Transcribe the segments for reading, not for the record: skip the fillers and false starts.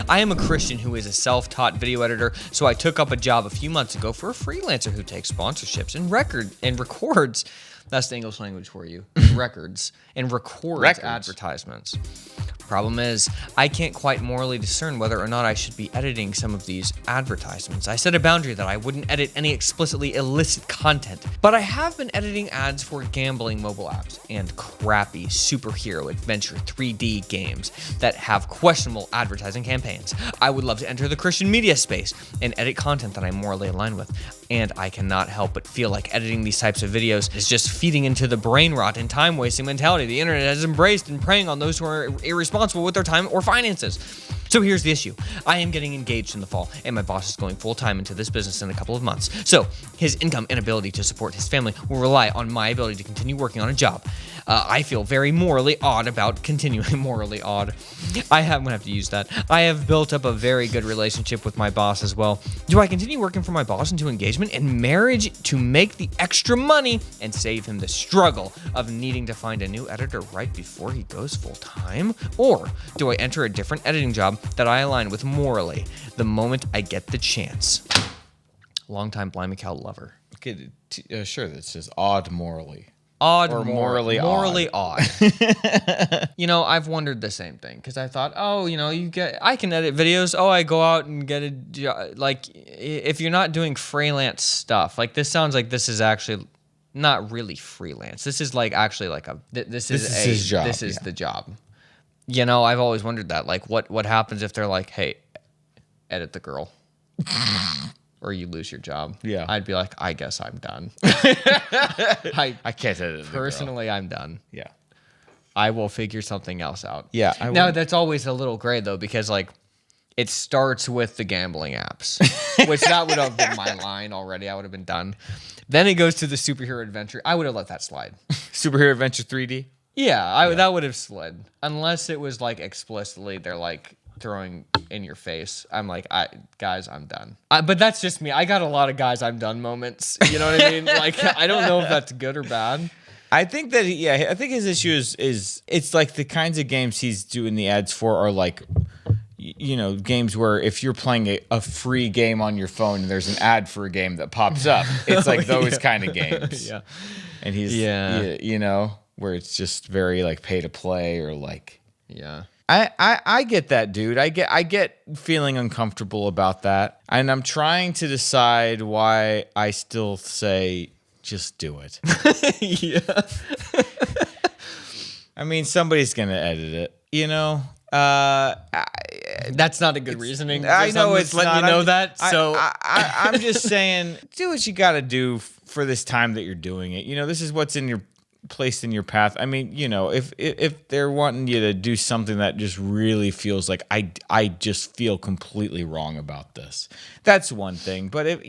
I am a Christian who is a self-taught video editor, so I took up a job a few months ago for a freelancer who takes sponsorships and records. That's the English language for you. Records and records advertisements. Problem is, I can't quite morally discern whether or not I should be editing some of these advertisements. I set a boundary that I wouldn't edit any explicitly illicit content, but I have been editing ads for gambling mobile apps and crappy superhero adventure 3D games that have questionable advertising campaigns. I would love to enter the Christian media space and edit content that I'm morally aligned with, and I cannot help but feel like editing these types of videos is just feeding into the brain rot and time-wasting mentality the internet has embraced and preying on those who are irresponsible with their time or finances. So here's the issue. I am getting engaged in the fall, and my boss is going full-time into this business in a couple of months. So his income and ability to support his family will rely on my ability to continue working on a job. I feel very morally odd about continuing morally odd. I'm gonna have to use that. I have built up a very good relationship with my boss as well. Do I continue working for my boss into engagement and marriage to make the extra money and save him the struggle of needing to find a new editor right before he goes full-time? Or do I enter a different editing job that I align with morally the moment I get the chance? Longtime Blimey Cow lover. Okay, sure, that's just odd morally. Odd or or morally odd. You know, I've wondered the same thing because I thought, oh, you know, I can edit videos. Oh, I go out and get a job. Like, if you're not doing freelance stuff, like this sounds like this is actually not really freelance. This is like actually like this is his job. This is the job. You know, I've always wondered that. Like, what happens if they're like, hey, edit the girl. Or you lose your job. Yeah. I'd be like, I guess I'm done. I can't edit the girl. Personally, I'm done. Yeah. I will figure something else out. Yeah. Now, that's always a little gray, though, because, like, it starts with the gambling apps, which that would have been my line already. I would have been done. Then it goes to the superhero adventure. I would have let that slide. Superhero Adventure 3D? Yeah, that would have slid. Unless it was, like, explicitly, they're, like, throwing in your face. I'm like, guys, I'm done. But that's just me. I got a lot of guys, I'm done moments. You know what I mean? Like, I don't know if that's good or bad. I think that, I think his issue is it's like the kinds of games he's doing the ads for are like, you know, games where if you're playing a free game on your phone and there's an ad for a game that pops up, it's like those kind of games. Yeah. And he's, you know, where it's just very like pay to play or like, yeah. I get that, dude. I get feeling uncomfortable about that. And I'm trying to decide why I still say just do it. Yeah. I mean, somebody's going to edit it, you know? That's not a good reasoning. I know it's letting not. you know that. So I'm just saying, do what you got to do for this time that you're doing it. You know, this is what's placed in your path. I mean, you know, if they're wanting you to do something that just really feels like I just feel completely wrong about this, that's one thing. But if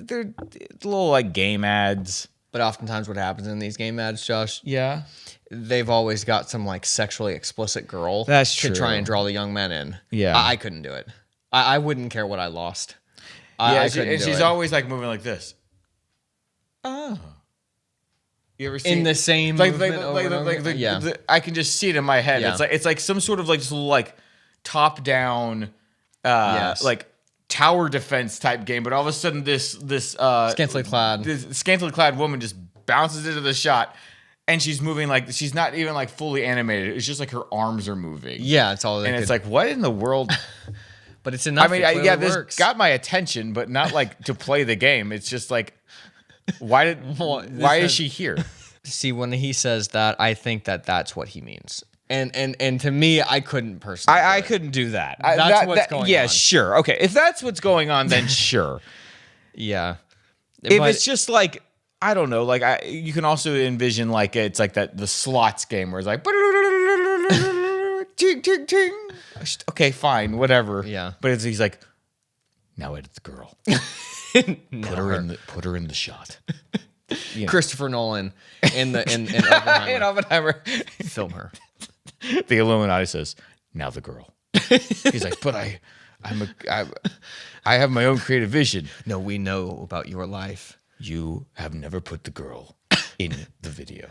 they're little like game ads. But oftentimes what happens in these game ads, Josh, Yeah. they've always got some like sexually explicit girl That's to true. try and draw the young men in. Yeah. I couldn't do it. I wouldn't care what I lost. Yeah, I couldn't do she's it. always like moving like this. Oh. You ever seen In the same like movement over and over? Yeah. I can just see it in my head. Yeah. It's like some sort of like just little like top down Yes. like tower defense type game, but all of a sudden this Scantily clad. this scantily clad woman just bounces into the shot and she's moving like she's not even like fully animated. It's just like her arms are moving. Yeah, it's all. And it's like, what in the world? But it's enough. I mean, it this works. got my attention, but not like to play the game. It's just like, why is she here? See, when he says that, I think that that's what he means. And to me, I couldn't personally. I couldn't do that. That's what's going on. Yeah, sure. Okay, if that's what's going on, then sure. Yeah. If it's just like, I don't know, like you can also envision like it's like the slots game where it's like ting ting ting. Okay, fine, whatever. Yeah. But he's like, now edit the girl. Put her in the shot. You know. Christopher Nolan in Oppenheimer. In Oppenheimer. Film her. The Illuminati says, now the girl. He's like, but I have my own creative vision. No, we know about your life. You have never put the girl in the video.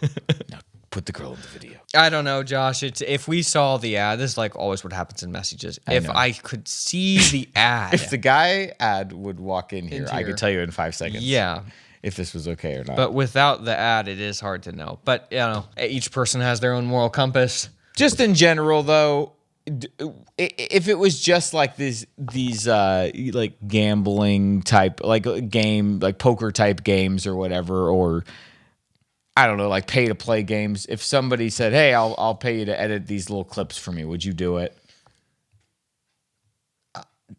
Now put the girl in the video. I don't know, Josh. It's if we saw the ad, this is like always what happens in messages. If I could see the ad. If the guy ad would walk in here, I could tell you in 5 seconds. Yeah. If this was okay or not. But without the ad, it is hard to know. But, you know, each person has their own moral compass. Just in general, though, if it was just like these like gambling type, like poker type games or whatever, or I don't know, like pay to play games. If somebody said, "Hey, I'll pay you to edit these little clips for me," would you do it?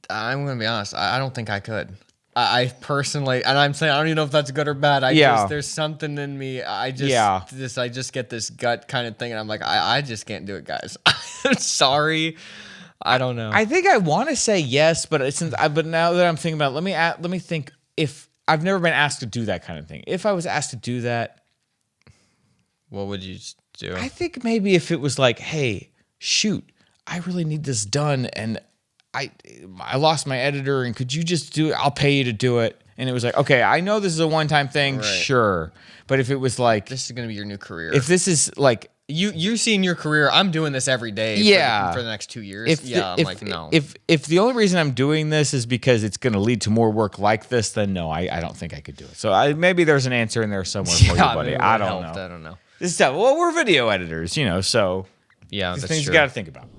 I'm gonna be honest. I don't think I could. I personally, and I'm saying I don't even know if that's good or bad. There's something in me. I just get this gut kind of thing, and I'm like, I just can't do it, guys. I'm sorry. I don't know. I think I want to say yes, but but now that I'm thinking about it, let me think. If I've never been asked to do that kind of thing, if I was asked to do that, what would you do? I think maybe if it was like, hey, shoot, I really need this done, and I lost my editor, and could you just do it? I'll pay you to do it. And it was like, okay, I know this is a one-time thing, right. Sure. But if it was like, this is going to be your new career. If this is like, you see in your career, I'm doing this every day for the next 2 years. No. If the only reason I'm doing this is because it's going to lead to more work like this, then no, I don't think I could do it. So maybe there's an answer in there somewhere for you, buddy. I don't know. I don't know. This stuff. Well, we're video editors, so yeah, these that's things true. you got to think about.